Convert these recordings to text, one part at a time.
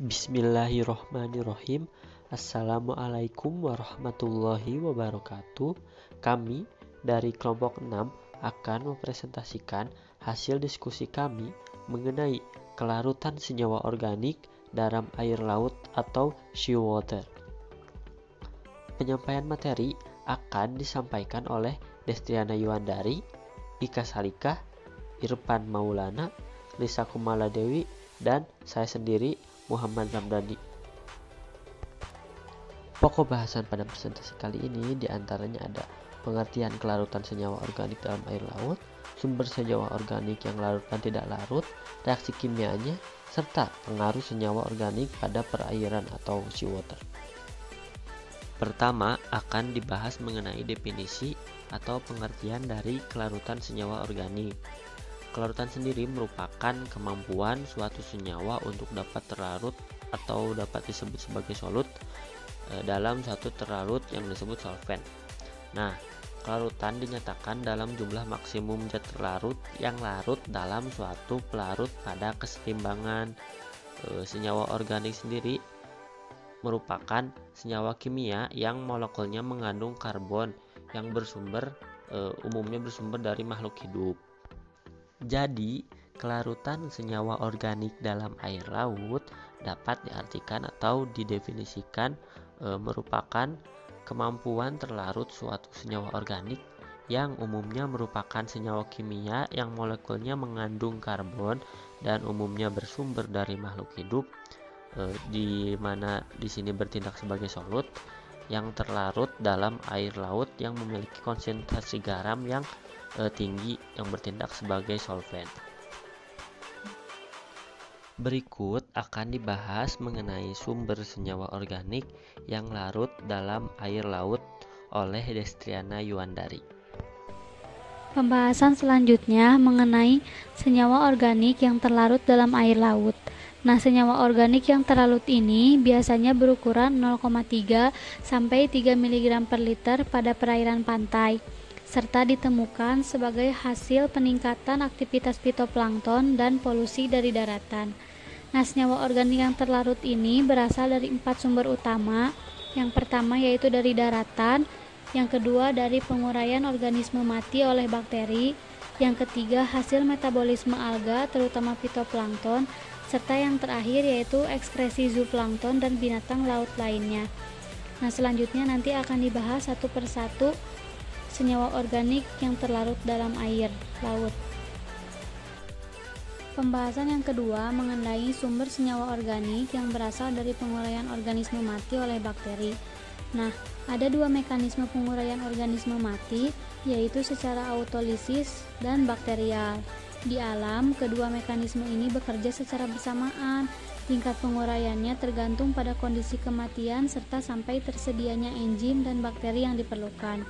Bismillahirrohmanirrohim. Assalamualaikum warahmatullahi wabarakatuh. Kami dari kelompok 6 akan mempresentasikan hasil diskusi kami mengenai kelarutan senyawa organik dalam air laut atau seawater. Penyampaian materi akan disampaikan oleh Destriana Yuandari, Ika Salikah, Irfan Maulana, Lisa Kumaladewi, dan saya sendiri, Muhammad Ramdhani. Pokok bahasan pada presentasi kali ini diantaranya ada pengertian kelarutan senyawa organik dalam air laut, sumber senyawa organik yang larut dan tidak larut, reaksi kimianya, serta pengaruh senyawa organik pada perairan atau seawater. Pertama akan dibahas mengenai definisi atau pengertian dari kelarutan senyawa organik. Kelarutan sendiri merupakan kemampuan suatu senyawa untuk dapat terlarut atau dapat disebut sebagai solut dalam suatu terlarut yang disebut solvent. Nah, kelarutan dinyatakan dalam jumlah maksimum zat terlarut yang larut dalam suatu pelarut pada kesetimbangan. Senyawa organik sendiri merupakan senyawa kimia yang molekulnya mengandung karbon yang umumnya bersumber dari makhluk hidup. Jadi, kelarutan senyawa organik dalam air laut dapat diartikan atau didefinisikan merupakan kemampuan terlarut suatu senyawa organik yang umumnya merupakan senyawa kimia yang molekulnya mengandung karbon dan umumnya bersumber dari makhluk hidup, di mana di sini bertindak sebagai solut yang terlarut dalam air laut yang memiliki konsentrasi garam yang tinggi yang bertindak sebagai solvent. Berikut akan dibahas mengenai sumber senyawa organik yang larut dalam air laut oleh Destriana Yuandari. Pembahasan selanjutnya mengenai senyawa organik yang terlarut dalam air laut. Nah, senyawa organik yang terlarut ini biasanya berukuran 0,3 sampai 3 mg per liter pada perairan pantai, serta ditemukan sebagai hasil peningkatan aktivitas fitoplankton dan polusi dari daratan. Nah, senyawa organik yang terlarut ini berasal dari 4 sumber utama. Yang pertama yaitu dari daratan, yang kedua dari penguraian organisme mati oleh bakteri, yang ketiga hasil metabolisme alga terutama fitoplankton, serta yang terakhir yaitu ekskresi zooplankton dan binatang laut lainnya. Nah, selanjutnya nanti akan dibahas satu persatu senyawa organik yang terlarut dalam air laut. Pembahasan yang kedua mengenai sumber senyawa organik yang berasal dari penguraian organisme mati oleh bakteri. Nah, ada dua mekanisme penguraian organisme mati, yaitu secara autolisis dan bakterial. Di alam, kedua mekanisme ini bekerja secara bersamaan. Tingkat penguraiannya tergantung pada kondisi kematian serta sampai tersedianya enzim dan bakteri yang diperlukan.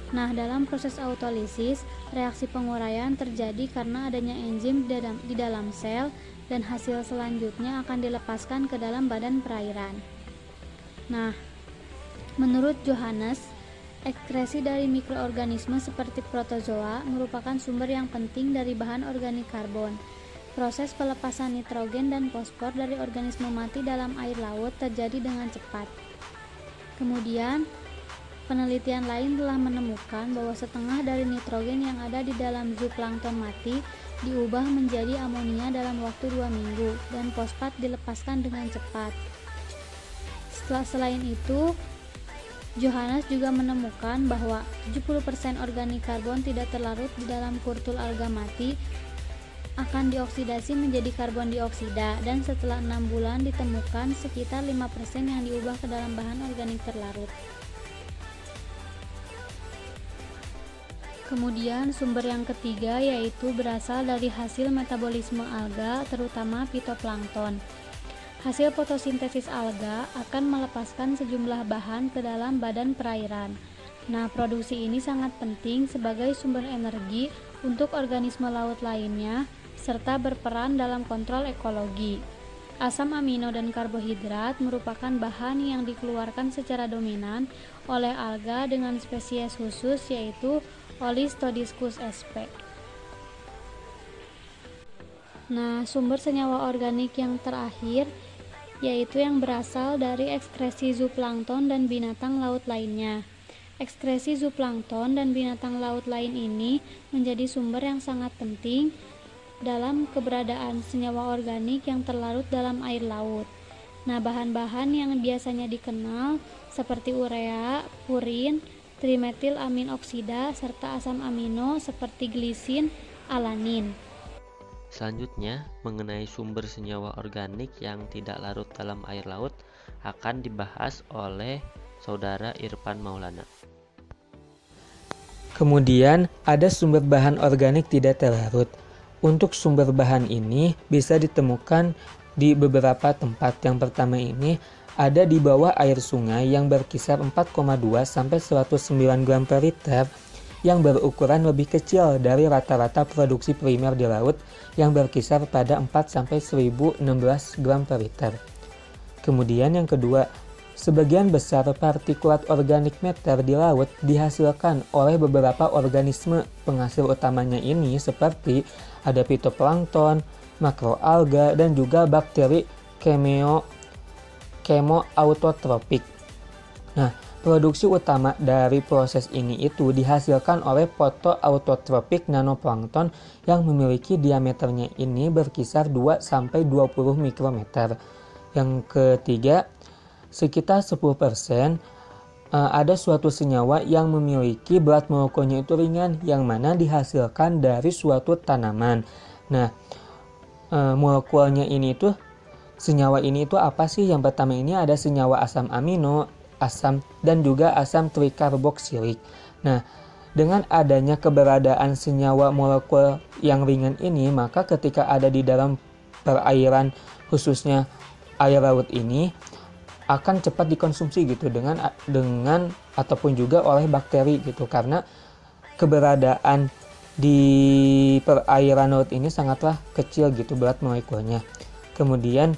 Nah, dalam proses autolisis, reaksi penguraian terjadi karena adanya enzim di dalam sel dan hasil selanjutnya akan dilepaskan ke dalam badan perairan. Nah, menurut Johannes, ekskresi dari mikroorganisme seperti protozoa merupakan sumber yang penting dari bahan organik karbon. Proses pelepasan nitrogen dan fosfor dari organisme mati dalam air laut terjadi dengan cepat. Kemudian, penelitian lain telah menemukan bahwa setengah dari nitrogen yang ada di dalam zooplankton mati diubah menjadi amonia dalam waktu 2 minggu dan fosfat dilepaskan dengan cepat. Selain itu, Johannes juga menemukan bahwa 70% organik karbon tidak terlarut di dalam kurtul alga mati akan dioksidasi menjadi karbon dioksida, dan setelah 6 bulan ditemukan sekitar 5% yang diubah ke dalam bahan organik terlarut. Kemudian sumber yang ketiga yaitu berasal dari hasil metabolisme alga terutama fitoplankton. Hasil fotosintesis alga akan melepaskan sejumlah bahan ke dalam badan perairan. Nah, produksi ini sangat penting sebagai sumber energi untuk organisme laut lainnya serta berperan dalam kontrol ekologi. Asam amino dan karbohidrat merupakan bahan yang dikeluarkan secara dominan oleh alga dengan spesies khusus yaitu Olistodiscus sp. Nah, sumber senyawa organik yang terakhir yaitu yang berasal dari ekskresi zooplankton dan binatang laut lainnya. Ekskresi zooplankton dan binatang laut lain ini menjadi sumber yang sangat penting dalam keberadaan senyawa organik yang terlarut dalam air laut. Nah, bahan-bahan yang biasanya dikenal seperti urea, purin, trimetilamin oksida, serta asam amino seperti glisin, alanin. Selanjutnya, mengenai sumber senyawa organik yang tidak larut dalam air laut akan dibahas oleh Saudara Irfan Maulana. Kemudian, ada sumber bahan organik tidak terlarut. Untuk sumber bahan ini bisa ditemukan di beberapa tempat. Yang pertama ini ada di bawah air sungai yang berkisar 4,2 sampai 109 gram per liter, yang berukuran lebih kecil dari rata-rata produksi primer di laut yang berkisar pada 4 sampai 1016 gram per liter. Kemudian yang kedua, sebagian besar partikulat organik meter di laut dihasilkan oleh beberapa organisme. Penghasil utamanya ini seperti ada fitoplankton, makroalga, dan juga bakteri kemoautotropik. Nah, produksi utama dari proses ini itu dihasilkan oleh fotoautotropik nanoplankton yang memiliki diameternya ini berkisar 2 sampai 20 mikrometer. Yang ketiga, sekitar 10% ada suatu senyawa yang memiliki berat molekulnya itu ringan, yang mana dihasilkan dari suatu tanaman. Nah, molekulnya ini tuh, senyawa ini itu apa sih? Yang pertama ini ada senyawa asam amino, asam, dan juga asam trikarboksilik. Nah, dengan adanya keberadaan senyawa molekul yang ringan ini, maka ketika ada di dalam perairan, khususnya air laut ini, akan cepat dikonsumsi gitu dengan ataupun juga oleh bakteri gitu, karena keberadaan di perairan laut ini sangatlah kecil gitu berat molekulnya. Kemudian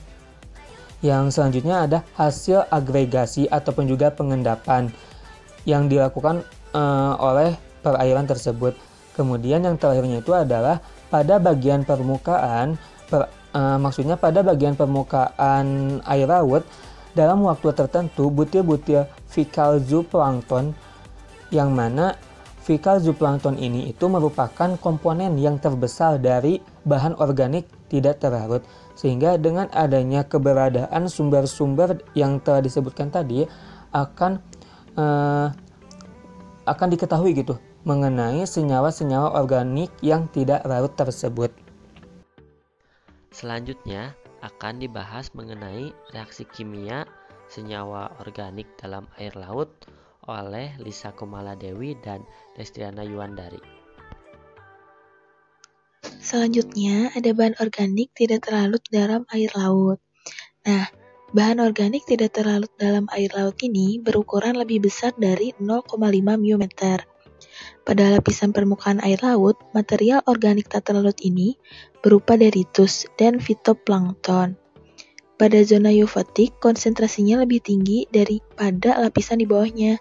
yang selanjutnya ada hasil agregasi ataupun juga pengendapan yang dilakukan oleh perairan tersebut. Kemudian yang terakhirnya itu adalah pada bagian permukaan, maksudnya pada bagian permukaan air laut dalam waktu tertentu butir-butir fikal zooplankton, yang mana fikal zooplankton ini itu merupakan komponen yang terbesar dari bahan organik tidak terlarut. Sehingga dengan adanya keberadaan sumber-sumber yang telah disebutkan tadi akan diketahui gitu mengenai senyawa-senyawa organik yang tidak larut tersebut. Selanjutnya akan dibahas mengenai reaksi kimia senyawa organik dalam air laut oleh Lisa Komaladewi dan Destiana Yuandari. Selanjutnya, ada bahan organik tidak terlarut dalam air laut. Nah, bahan organik tidak terlarut dalam air laut ini berukuran lebih besar dari 0,5 miometer. Pada lapisan permukaan air laut, material organik tak terlarut ini berupa deritus dan fitoplankton. Pada zona eufotik, konsentrasinya lebih tinggi daripada lapisan di bawahnya.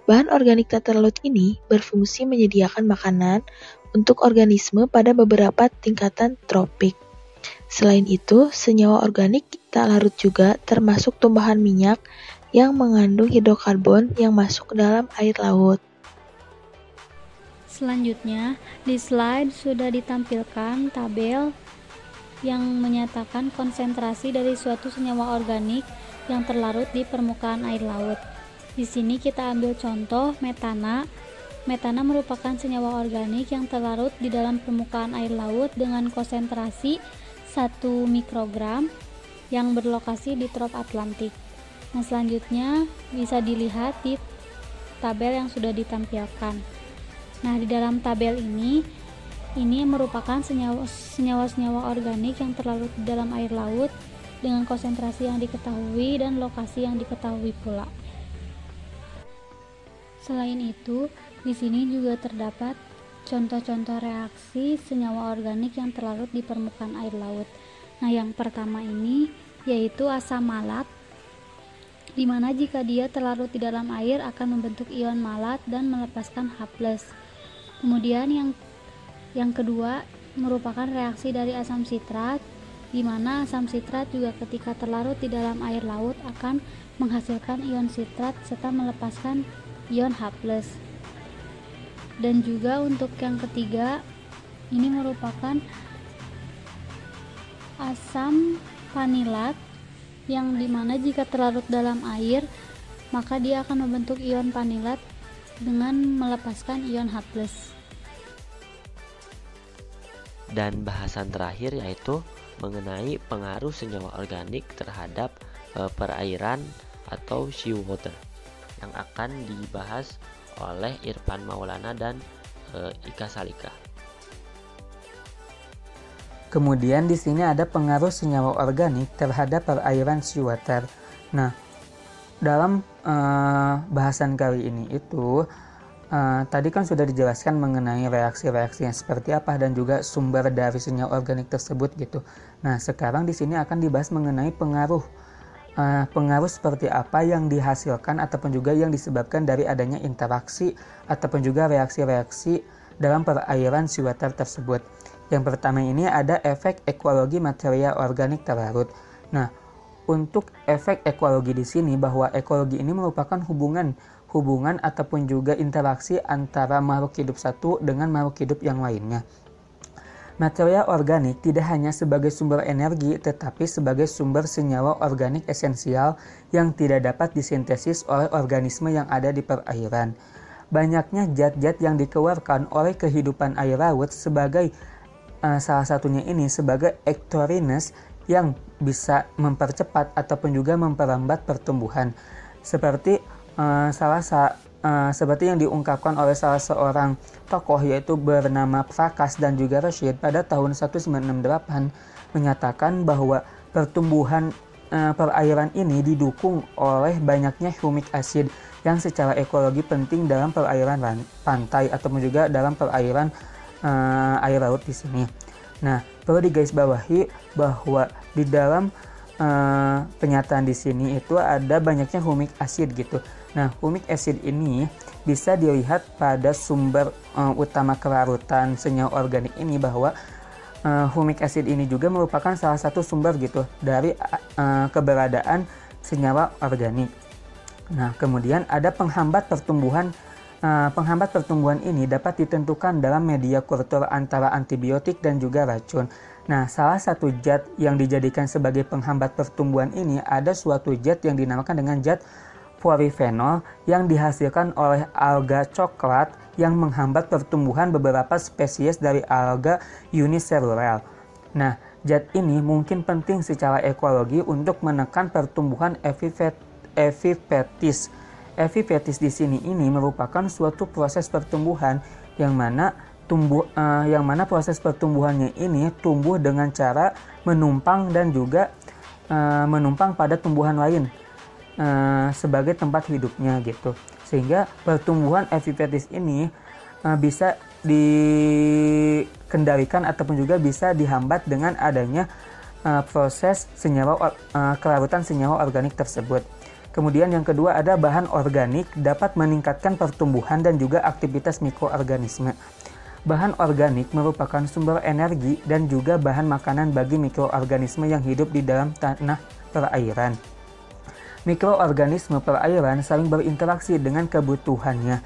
Bahan organik tak terlarut ini berfungsi menyediakan makanan untuk organisme pada beberapa tingkatan tropik. Selain itu, senyawa organik tak larut juga termasuk tumbuhan minyak yang mengandung hidrokarbon yang masuk ke dalam air laut. Selanjutnya, di slide sudah ditampilkan tabel yang menyatakan konsentrasi dari suatu senyawa organik yang terlarut di permukaan air laut. Di sini kita ambil contoh metana. Metana merupakan senyawa organik yang terlarut di dalam permukaan air laut dengan konsentrasi 1 mikrogram yang berlokasi di trop Atlantik. Nah, selanjutnya bisa dilihat di tabel yang sudah ditampilkan. Nah, di dalam tabel ini merupakan senyawa-senyawa organik yang terlarut di dalam air laut dengan konsentrasi yang diketahui dan lokasi yang diketahui pula. Selain itu, di sini juga terdapat contoh-contoh reaksi senyawa organik yang terlarut di permukaan air laut. Nah, yang pertama ini yaitu asam malat, di mana jika dia terlarut di dalam air akan membentuk ion malat dan melepaskan H+. Kemudian yang kedua merupakan reaksi dari asam sitrat, di mana asam sitrat juga ketika terlarut di dalam air laut akan menghasilkan ion sitrat serta melepaskan ion H+. Dan juga untuk yang ketiga, ini merupakan asam panilat yang dimana jika terlarut dalam air maka dia akan membentuk ion panilat dengan melepaskan ion H+. Dan bahasan terakhir yaitu mengenai pengaruh senyawa organik terhadap perairan atau seawater yang akan dibahas oleh Irfan Maulana dan Ika Salika. Kemudian di sini ada pengaruh senyawa organik terhadap perairan seawater. Nah, dalam bahasan kali ini itu tadi kan sudah dijelaskan mengenai reaksi-reaksi yang seperti apa dan juga sumber dari senyawa organik tersebut gitu. Nah, sekarang di sini akan dibahas mengenai pengaruh seperti apa yang dihasilkan ataupun juga yang disebabkan dari adanya interaksi ataupun juga reaksi-reaksi dalam perairan seawater tersebut. Yang pertama ini ada efek ekologi material organik terlarut. Nah, untuk efek ekologi di sini bahwa ekologi ini merupakan hubungan ataupun juga interaksi antara makhluk hidup satu dengan makhluk hidup yang lainnya. Material organik tidak hanya sebagai sumber energi tetapi sebagai sumber senyawa organik esensial yang tidak dapat disintesis oleh organisme yang ada di perairan. Banyaknya zat-zat yang dikeluarkan oleh kehidupan air laut sebagai salah satunya ini sebagai ectorinus yang bisa mempercepat ataupun juga memperlambat pertumbuhan. Seperti seperti yang diungkapkan oleh salah seorang tokoh yaitu bernama Prakas dan juga Rashid pada tahun 1968 menyatakan bahwa pertumbuhan perairan ini didukung oleh banyaknya humic acid yang secara ekologi penting dalam perairan pantai ataupun juga dalam perairan air laut di sini. Nah, perlu digarisbawahi bahwa di dalam penyataan di sini itu ada banyaknya humic acid gitu. Nah, humic acid ini bisa dilihat pada sumber utama kelarutan senyawa organik ini bahwa humic acid ini juga merupakan salah satu sumber gitu dari keberadaan senyawa organik. Nah, kemudian ada penghambat pertumbuhan. Penghambat pertumbuhan ini dapat ditentukan dalam media kultur antara antibiotik dan juga racun. Nah, salah satu zat yang dijadikan sebagai penghambat pertumbuhan ini ada suatu zat yang dinamakan dengan zat polyphenol yang dihasilkan oleh alga coklat yang menghambat pertumbuhan beberapa spesies dari alga unicellular. Nah, zat ini mungkin penting secara ekologi untuk menekan pertumbuhan epiphytis. Epiphytis di sini ini merupakan suatu proses pertumbuhan yang mana proses pertumbuhannya ini tumbuh dengan cara menumpang dan juga menumpang pada tumbuhan lain sebagai tempat hidupnya gitu. Sehingga pertumbuhan epiphytis ini bisa dikendalikan ataupun juga bisa dihambat dengan adanya proses kelarutan senyawa organik tersebut. Kemudian yang kedua ada bahan organik dapat meningkatkan pertumbuhan dan juga aktivitas mikroorganisme. Bahan organik merupakan sumber energi dan juga bahan makanan bagi mikroorganisme yang hidup di dalam tanah perairan. Mikroorganisme perairan saling berinteraksi dengan kebutuhannya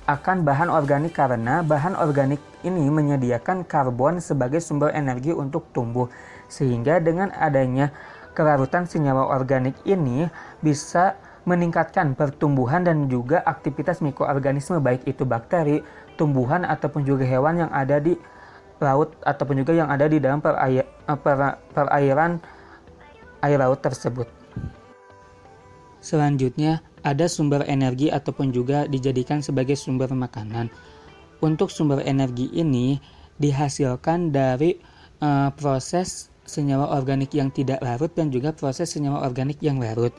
akan bahan organik karena bahan organik ini menyediakan karbon sebagai sumber energi untuk tumbuh. Sehingga dengan adanya kelarutan senyawa organik ini bisa meningkatkan pertumbuhan dan juga aktivitas mikroorganisme baik itu bakteri, tumbuhan ataupun juga hewan yang ada di laut ataupun juga yang ada di dalam perairan air laut tersebut. Selanjutnya ada sumber energi ataupun juga dijadikan sebagai sumber makanan. Untuk sumber energi ini dihasilkan dari proses senyawa organik yang tidak larut dan juga proses senyawa organik yang larut.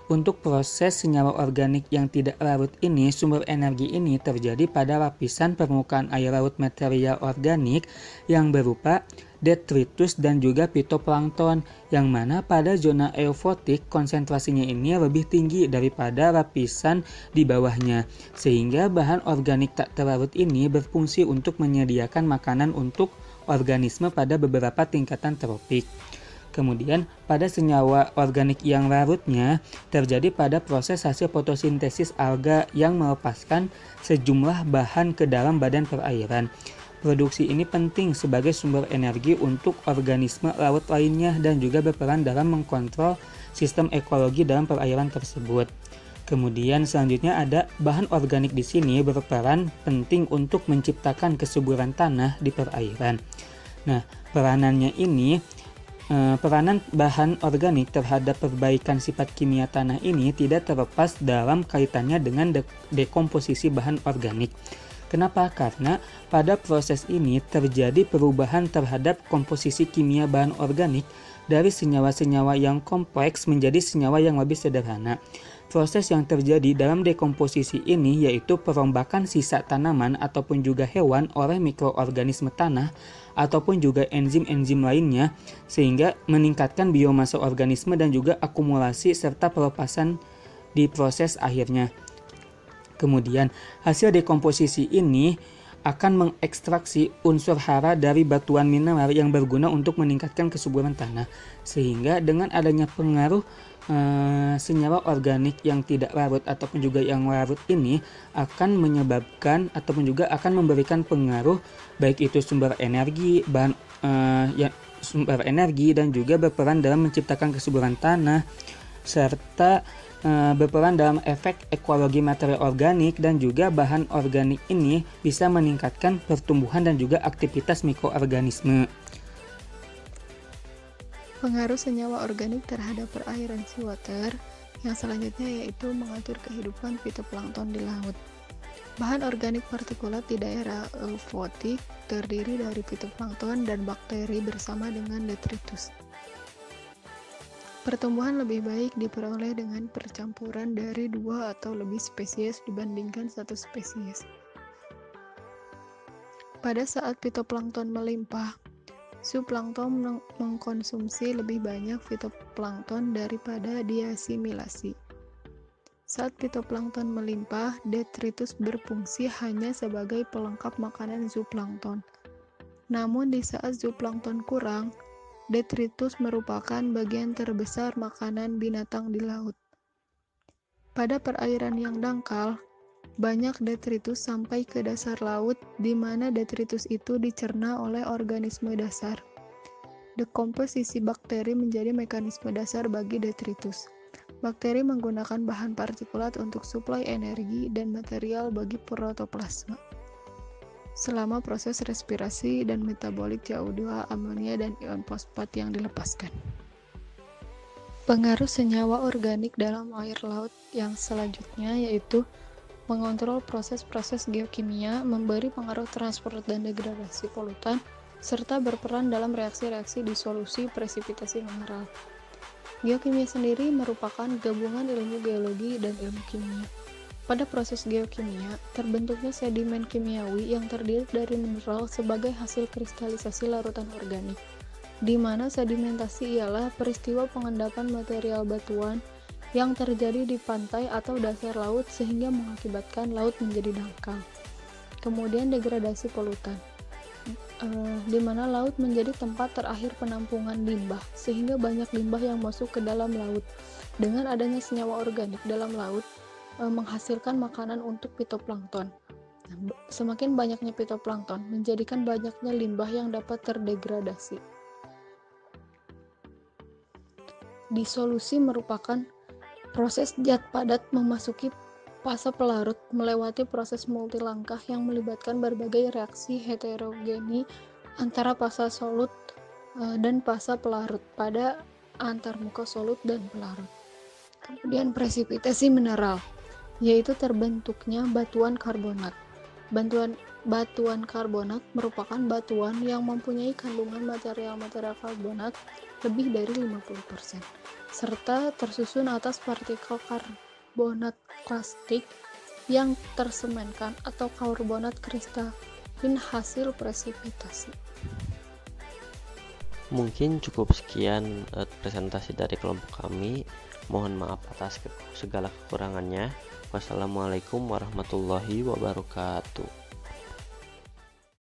Untuk proses senyawa organik yang tidak larut ini, sumber energi ini terjadi pada lapisan permukaan air laut material organik yang berupa detritus dan juga phytoplankton, yang mana pada zona eufotik konsentrasinya ini lebih tinggi daripada lapisan di bawahnya, sehingga bahan organik tak terlarut ini berfungsi untuk menyediakan makanan untuk organisme pada beberapa tingkatan tropik. Kemudian pada senyawa organik yang larutnya terjadi pada proses hasil fotosintesis alga yang melepaskan sejumlah bahan ke dalam badan perairan. Produksi ini penting sebagai sumber energi untuk organisme laut lainnya dan juga berperan dalam mengkontrol sistem ekologi dalam perairan tersebut. Kemudian selanjutnya ada bahan organik di sini berperan penting untuk menciptakan kesuburan tanah di perairan. Nah, peranan bahan organik terhadap perbaikan sifat kimia tanah ini tidak terlepas dalam kaitannya dengan dekomposisi bahan organik. Kenapa? Karena pada proses ini terjadi perubahan terhadap komposisi kimia bahan organik dari senyawa-senyawa yang kompleks menjadi senyawa yang lebih sederhana. Proses yang terjadi dalam dekomposisi ini yaitu perombakan sisa tanaman ataupun juga hewan oleh mikroorganisme tanah ataupun juga enzim-enzim lainnya sehingga meningkatkan biomasa organisme dan juga akumulasi serta pelepasan di proses akhirnya. Kemudian hasil dekomposisi ini akan mengekstraksi unsur hara dari batuan mineral yang berguna untuk meningkatkan kesuburan tanah. Sehingga dengan adanya pengaruh senyawa organik yang tidak larut ataupun juga yang larut ini akan menyebabkan ataupun juga akan memberikan pengaruh baik itu sumber energi, sumber energi dan juga berperan dalam menciptakan kesuburan tanah serta berperan dalam efek ekologi material organik dan juga bahan organik ini bisa meningkatkan pertumbuhan dan juga aktivitas mikroorganisme. Pengaruh senyawa organik terhadap perairan seawater yang selanjutnya yaitu mengatur kehidupan fitoplankton di laut. Bahan organik partikulat di daerah eufotik terdiri dari fitoplankton dan bakteri bersama dengan detritus. Pertumbuhan lebih baik diperoleh dengan percampuran dari 2 atau lebih spesies dibandingkan satu spesies. Pada saat fitoplankton melimpah, zooplankton mengkonsumsi lebih banyak fitoplankton daripada diasimilasi. Saat fitoplankton melimpah, detritus berfungsi hanya sebagai pelengkap makanan zooplankton. Namun di saat zooplankton kurang, detritus merupakan bagian terbesar makanan binatang di laut. Pada perairan yang dangkal, banyak detritus sampai ke dasar laut di mana detritus itu dicerna oleh organisme dasar. Dekomposisi bakteri menjadi mekanisme dasar bagi detritus. Bakteri menggunakan bahan partikulat untuk suplai energi dan material bagi protoplasma selama proses respirasi dan metabolik CO2, amonia, dan ion fosfat yang dilepaskan. Pengaruh senyawa organik dalam air laut yang selanjutnya yaitu mengontrol proses-proses geokimia, memberi pengaruh transport dan degradasi polutan, serta berperan dalam reaksi-reaksi disolusi presipitasi mineral. Geokimia sendiri merupakan gabungan ilmu geologi dan ilmu kimia. Pada proses geokimia, terbentuknya sedimen kimiawi yang terdiri dari mineral sebagai hasil kristalisasi larutan organik, di mana sedimentasi ialah peristiwa pengendapan material batuan yang terjadi di pantai atau dasar laut sehingga mengakibatkan laut menjadi dangkal. Kemudian degradasi polutan, di mana laut menjadi tempat terakhir penampungan limbah, sehingga banyak limbah yang masuk ke dalam laut. Dengan adanya senyawa organik dalam laut, menghasilkan makanan untuk fitoplankton. Semakin banyaknya fitoplankton menjadikan banyaknya limbah yang dapat terdegradasi. Disolusi merupakan proses zat padat memasuki fase pelarut melewati proses multilangkah yang melibatkan berbagai reaksi heterogeni antara fase solut dan fase pelarut pada antarmuka solut dan pelarut. Kemudian presipitasi mineral, yaitu terbentuknya batuan karbonat. Batuan karbonat merupakan batuan yang mempunyai kandungan material-material karbonat lebih dari 50%, serta tersusun atas partikel karbonat klastik yang tersemenkan atau karbonat kristalin hasil presipitasi. Mungkin cukup sekian presentasi dari kelompok kami. Mohon maaf atas segala kekurangannya. Wassalamualaikum warahmatullahi wabarakatuh.